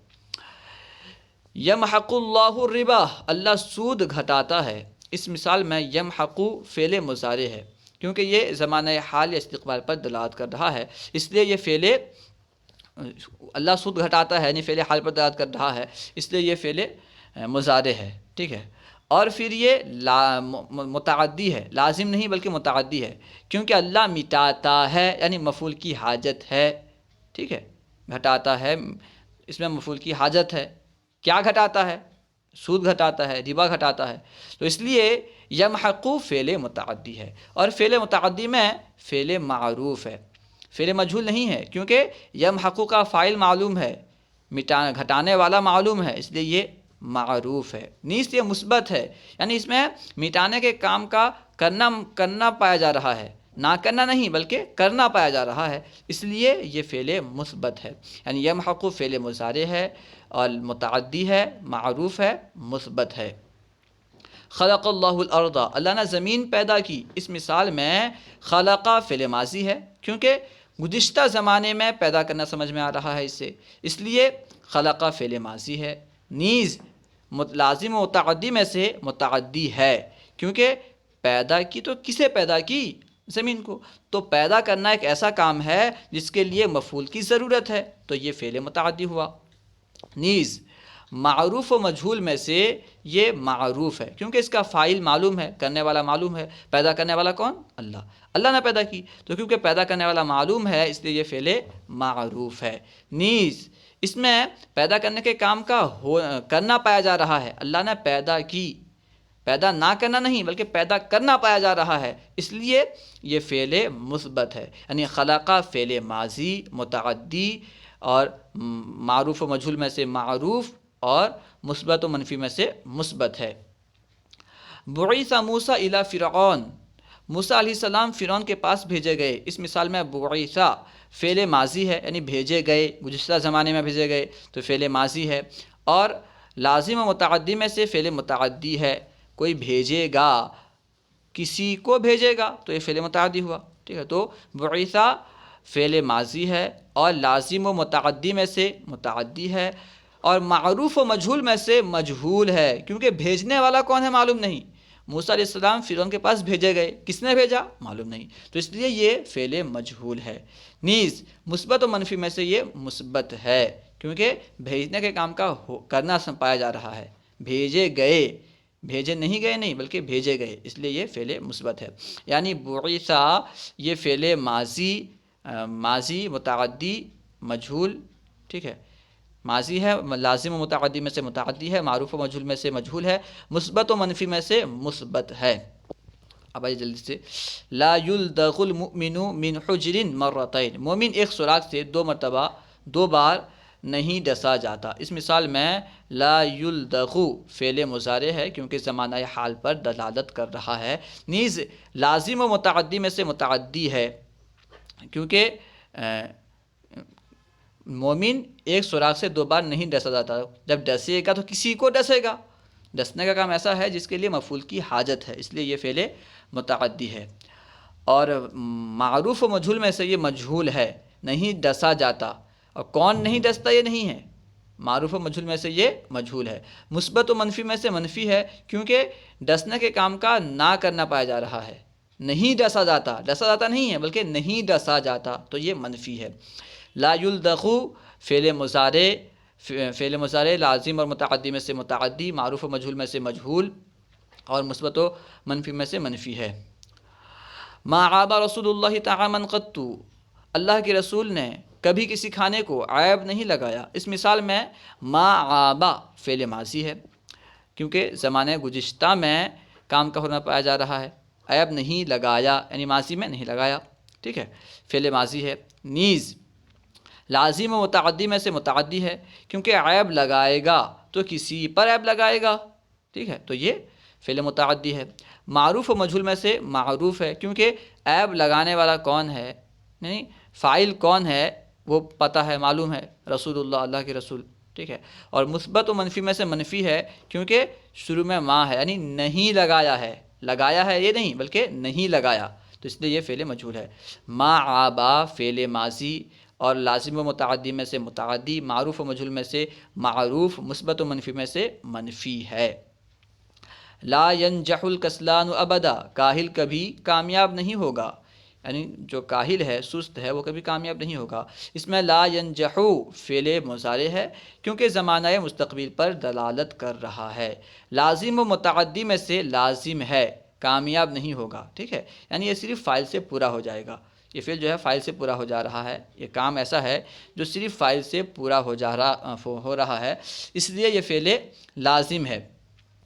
یمحق اللہ الربا، اللہ سود گھٹاتا ہے، اس مثال میں یمحق فعل مضارع ہے، کیونکہ یہ زمانہ حال یا استقبال پر دلالت کر رہا ہے، اس لیے یہ فعل اللہ سود گھٹاتا ہے یعنی فعل حال پر دلالت کر رہا ہے، اس لیے یہ فعل مضارع ہے، ٹھیک ہے۔ اور پھر یہ متعدی ہے، لازم نہیں بلکہ متعدی ہے، کیونکہ اللہ مٹاتا ہے یعنی مفعول کی حاجت ہے، ٹھیک ہے، گھٹاتا ہے، اس میں مفعول کی حاجت ہے۔ کیا گھٹاتا ہے؟ سود گھٹاتا ہے، ربا گھٹاتا ہے، تو اس لیے یمحق فعل متعدی ہے۔ اور فعل متعدی میں فعل معروف ہے، فعل مجہول نہیں ہے، کیونکہ یمحق کا فاعل معلوم ہے، گھٹانے والا معلوم ہے، اس لیے یہ معروف ہے۔ نیز یہ مثبت ہے، یعنی اس میں مٹانے کے کام کا کرنا پایا جا رہا ہے، نہ کرنا نہیں بلکہ کرنا پایا جا رہا ہے، اس لیے یہ فعل مثبت ہے۔ یعنی یمحق فعل مضارع ہے اور متعدی ہے، معروف ہے، مثبت ہے۔ خلق اللہ الارض، اللہ نے زمین پیدا کی، اس مثال میں خلق فعل ماضی ہے، کیونکہ گزشتہ زمانے میں پیدا کرنا سمجھ میں آ رہا ہے اس لیے خلق فعل ماضی ہے۔ نیز لازم و متعدی میں سے متعدی ہے، کیونکہ پیدا کی تو کسے پیدا کی؟ زمین کو، تو پیدا کرنا ایک ایسا کام ہے جس کے لیے مفعول کی ضرورت ہے، تو یہ فعل متعدی ہوا۔ نیز معروف و مجہول میں سے یہ معروف ہے، کیونکہ اس کا فاعل معلوم ہے، کرنے والا معلوم ہے، پیدا کرنے والا کون؟ اللہ نے پیدا کی، تو کیونکہ پیدا کرنے والا معلوم ہے اس لیے یہ فعل معروف ہے۔ نیز اس میں پیدا کرنے کے کام کا کرنا پایا جا رہا ہے، اللہ نے پیدا کی، پیدا نہ کرنا نہیں بلکہ پیدا کرنا پایا جا رہا ہے، اس لیے یہ فعل مثبت ہے۔ یعنی خلق فعل ماضی متعدی اور معروف و مجہول میں سے معروف اور مثبت و منفی میں سے مثبت ہے۔ بعث موسیٰ الی فرعون، موسیٰ علیہ السلام فرعون کے پاس بھیجے گئے، اس مثال میں بعث فعل ماضی ہے، یعنی بھیجے گئے، گزشتہ زمانے میں بھیجے گئے تو فعل ماضی ہے، اور لازم و متعدی میں سے فعل متعدی ہے، کوئی بھیجے گا، کسی کو بھیجے گا تو یہ فعل متعدی ہوا، ٹھیک ہے۔ تو بعث فعل ماضی ہے اور لازم و متعدی میں سے متعدی ہے، اور معروف و مجہول میں سے مجہول ہے، کیونکہ بھیجنے والا کون ہے معلوم نہیں۔ موسیٰ علیہ السلام فرعون کے پاس بھیجے گئے، کس نے بھیجا معلوم نہیں، تو اس لیے یہ فعل مجہول ہے۔ نیز مثبت و منفی میں سے یہ مثبت ہے، کیونکہ بھیجنے کے کام کا کرنا پایا جا رہا ہے، بھیجے گئے، بھیجے نہیں گئے نہیں بلکہ بھیجے گئے، اس لیے یہ فعل مثبت ہے۔ یعنی بعث یہ فعل ماضی متعدی مجہول، ٹھیک ہے، ماضی ہے، لازم و متعدی میں سے متعدی ہے، معروف و مجہول میں سے مجہول ہے، مثبت و منفی میں سے مثبت ہے۔ اب آئیے جلدی سے، لا یلدغ المؤمن من حجر مرتين، مومن ایک سوراخ سے دو بار نہیں ڈسا جاتا، اس مثال میں لا یلدغ فعل مضارع ہے، کیونکہ زمانہ حال پر دلالت کر رہا ہے۔ نیز لازم و متعدی میں سے متعدی ہے، کیونکہ مومن ایک سوراخ سے دو بار نہیں ڈسا جاتا، جب ڈسے گا تو کسی کو ڈسے گا، ڈسنے کا کام ایسا ہے جس کے لیے مفعول کی حاجت ہے، اس لیے یہ فعل متعدی ہے۔ اور معروف و مجہول میں سے یہ مجہول ہے، نہیں ڈسا جاتا، اور کون نہیں ڈستا یہ نہیں ہے، معروف و مجہول میں سے یہ مجہول ہے۔ مثبت و منفی میں سے منفی ہے، کیونکہ ڈسنے کے کام کا نہ کرنا پایا جا رہا ہے، نہیں ڈسا جاتا نہیں ہے بلکہ نہیں ڈسا جاتا، تو یہ منفی ہے۔ لا یلدغ فعل مضارع لازم اور متعدی میں سے متعدی، معروف و مجہول میں سے مجہول، اور مثبت و منفی میں سے منفی ہے۔ ما عاب رسول اللہ طعاما قط، اللہ کے رسول نے کبھی کسی کھانے کو عیب نہیں لگایا، اس مثال میں ما عاب فعل ماضی ہے، کیونکہ زمانے گزشتہ میں کام کا ہونا پایا جا رہا ہے، عیب نہیں لگایا یعنی ماضی میں نہیں لگایا، ٹھیک ہے، فعل ماضی ہے۔ نیز لازم و متعدی میں سے متعدی ہے، کیونکہ عیب لگائے گا تو کسی پر عیب لگائے گا، ٹھیک ہے، تو یہ فعل متعدی ہے۔ معروف و مجہول میں سے معروف ہے، کیونکہ عیب لگانے والا کون ہے، نہیں فاعل کون ہے وہ پتہ ہے، معلوم ہے، رسول اللہ، اللہ کے رسول، ٹھیک ہے۔ اور مثبت و منفی میں سے منفی ہے، کیونکہ شروع میں ما ہے، یعنی نہیں لگایا ہے، لگایا ہے یہ نہیں بلکہ نہیں لگایا، تو اس لیے یہ فعل مجہول ہے۔ ما آبا فعل ماضی اور لازم و متعدی میں سے متعدی، معروف و مجہول میں سے معروف، مثبت و منفی میں سے منفی ہے۔ لا ینجح الکسلان ابدا، کاہل کبھی کامیاب نہیں ہوگا، یعنی جو کاہل ہے، سست ہے، وہ کبھی کامیاب نہیں ہوگا۔ اس میں لا ینجح فعل مضارع ہے، کیونکہ زمانہ مستقبل پر دلالت کر رہا ہے۔ لازم و متعدی میں سے لازم ہے، کامیاب نہیں ہوگا، ٹھیک ہے، یعنی یہ صرف فاعل سے پورا ہو جائے گا، یہ فعل جو ہے فاعل سے پورا ہو جا رہا ہے، یہ کام ایسا ہے جو صرف فاعل سے پورا ہو رہا ہے، اس لیے یہ فعل لازم ہے۔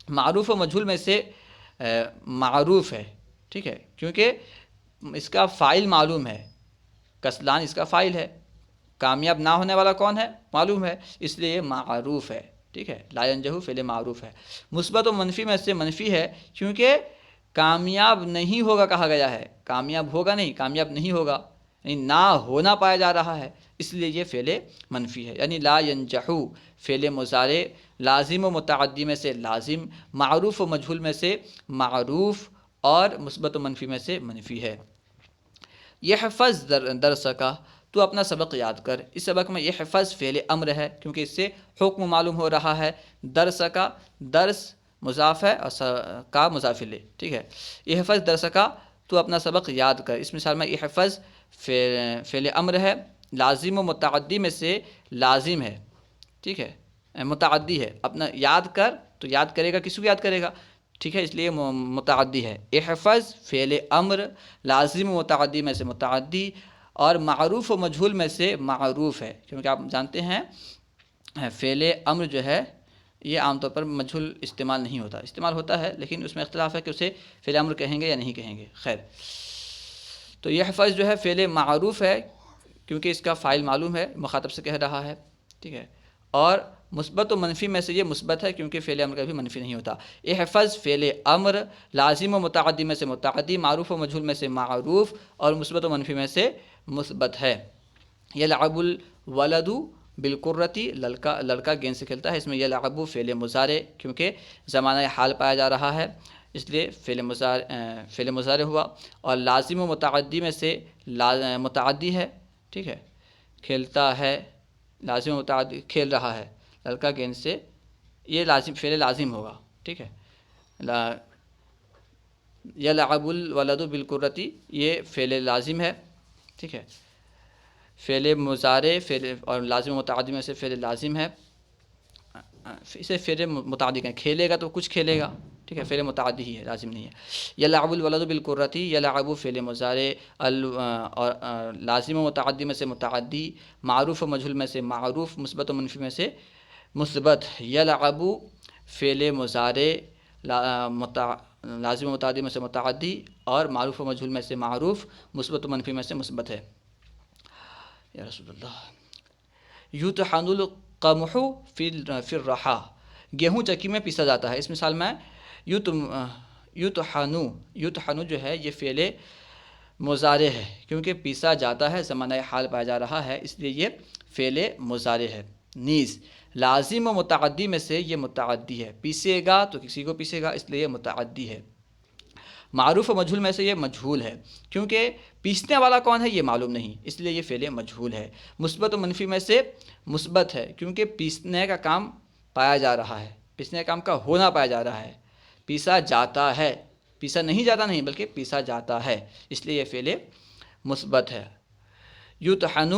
معروف و مجہول میں سے معروف ہے، ٹھیک ہے، کیونکہ اس کا فاعل معلوم ہے، کسلان اس کا فاعل ہے، کامیاب نہ ہونے والا کون ہے، معلوم ہے، اس لیے یہ معروف ہے، ٹھیک ہے، لا ینجح فعل معروف ہے۔ مثبت و منفی میں سے منفی ہے، کیونکہ کامیاب نہیں ہوگا کہا گیا ہے، کامیاب ہوگا نہیں، کامیاب نہیں ہوگا، یعنی نہ ہونا پایا جا رہا ہے، اس لیے یہ فعل منفی ہے۔ یعنی لا ینجح فعل مضارع لازم و متعدی میں سے لازم، معروف و مجہول میں سے معروف، اور مثبت و منفی میں سے منفی ہے۔ یحفظ درس کا، تو اپنا سبق یاد کر۔ اس سبق میں یحفظ فعل امر ہے، کیونکہ اس سے حکم معلوم ہو رہا ہے۔ درس کا، درس مضاف ہے اور کا مضاف الیہ، ٹھیک ہے۔ یحفظ درس کا، تو اپنا سبق یاد کر۔ اس مثال میں یحفظ فعل امر ہے، لازم و متعدی میں سے لازم ہے، ٹھیک ہے، متعدی ہے، اپنا یاد کر، تو یاد کرے گا، کس کو یاد کرے گا، ٹھیک ہے، اس لیے متعدی ہے۔ احفظ فعل امر لازم و متعدی میں سے متعدی، اور معروف و مجہول میں سے معروف ہے، کیونکہ آپ جانتے ہیں فعل امر جو ہے یہ عام طور پر مجہول استعمال نہیں ہوتا، استعمال ہوتا ہے لیکن اس میں اختلاف ہے کہ اسے فعل امر کہیں گے یا نہیں کہیں گے، خیر۔ تو یہ حفظ جو ہے فعل معروف ہے، کیونکہ اس کا فاعل معلوم ہے، مخاطب سے کہہ رہا ہے، ٹھیک ہے، اور مثبت و منفی میں سے یہ مثبت ہے، کیونکہ فعل امر کبھی منفی نہیں ہوتا۔ احفظ فعل امر لازم و متعدی میں سے متعدی، معروف و مجہول میں سے معروف، اور مثبت و منفی میں سے مثبت ہے۔ یلعب الولد بالقرتی، لڑکا گیند سے کھیلتا ہے، اس میں یلعب فعل مضارع، کیونکہ زمانہ حال پایا جا رہا ہے، اس لیے فعل مضارع ہوا۔ اور لازم و متعدی میں سے متعدی ہے، ٹھیک ہے، کھیلتا ہے، لازم و متعدی، کھیل رہا ہے لڑکا گیند سے، یہ لازم فعل لازم ہوگا، ٹھیک ہے۔ یلعب الولد بالقرتی، یہ فعل لازم ہے، ٹھیک ہے۔ فعل مضارع اور لازم و متعدی میں سے فعل لازم ہے، اسے فعل متعدی کہیں، کھیلے گا تو کچھ کھیلے گا، ٹھیک ہے، فعل متعدی ہی ہے، لازم نہیں ہے۔ یلعب الولد بالقرتی، یلعب فعل مضارع اور لازم و متعدی میں سے متعدی، معروف و مجہول میں سے معروف، مثبت و منفی میں سے مثبت۔ یلعب فعل مضارع لازم و متعدی میں سے متعدی، اور معروف و مجہول میں سے معروف، مثبت و منفی میں سے مثبت ہے۔ یا رسول اللہ۔ یطحن القمح فی الرحا، گیہوں چکی میں پیسا جاتا ہے۔ اس مثال میں یطحن جو ہے یہ فعل مضارع ہے، کیونکہ پیسا جاتا ہے، زمانہ حال پایا جا رہا ہے، اس لیے یہ فعل مضارع ہے۔ نیز لازم و متعدی میں سے یہ متعدی ہے، پیسے گا تو کسی کو پیسے گا، اس لیے یہ متعدی ہے۔ معروف و مجہول میں سے یہ مجہول ہے، کیونکہ پیسنے والا کون ہے یہ معلوم نہیں، اس لیے یہ فعل مجہول ہے۔ مثبت و منفی میں سے مثبت ہے، کیونکہ پیسنے کا کام پایا جا رہا ہے، پیسنے کا کام کا ہونا پایا جا رہا ہے، پیسا جاتا ہے، پیسا نہیں جاتا نہیں بلکہ پیسا جاتا ہے، اس لیے یہ فعل مثبت ہے۔ یطحن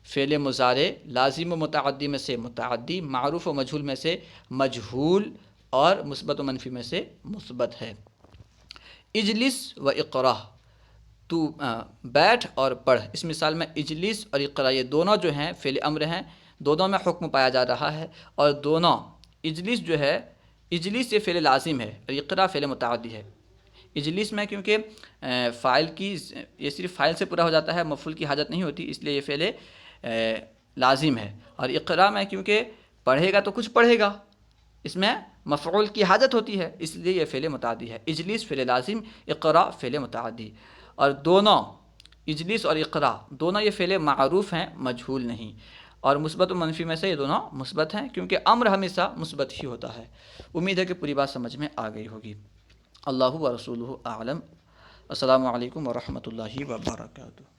فعل مضارع لازم و متعدی میں سے متعدی، معروف و مجہول میں سے مجہول، اور مثبت و منفی میں سے مثبت ہے۔ اجلس و اقرا، تو بیٹھ اور پڑھ۔ اس مثال میں اجلس اور اقرا یہ دونوں جو ہیں فعل امر ہیں، دونوں میں حکم پایا جا رہا ہے، اور دونوں، اجلس جو ہے، اجلس یہ فعل لازم ہے اور اقرا فعل متعدی ہے۔ اجلس میں کیونکہ فاعل کی، یہ صرف فاعل سے پورا ہو جاتا ہے، مفعول کی حاجت نہیں ہوتی، اس لیے یہ فعل لازم ہے۔ اور اقرا میں کیونکہ پڑھے گا تو کچھ پڑھے گا، اس میں مفعول کی حاجت ہوتی ہے، اس لیے یہ فعل متعدی ہے۔ اجلس فعل لازم، اقرا فعل متعدی، اور دونوں اجلس اور اقرا دونوں یہ فعل معروف ہیں، مجہول نہیں، اور مثبت و منفی میں سے یہ دونوں مثبت ہیں، کیونکہ امر ہمیشہ مثبت ہی ہوتا ہے۔ امید ہے کہ پوری بات سمجھ میں آ گئی ہوگی۔ اللہ و رسولہ اعلم۔ السلام علیکم ورحمۃ اللہ وبرکاتہ۔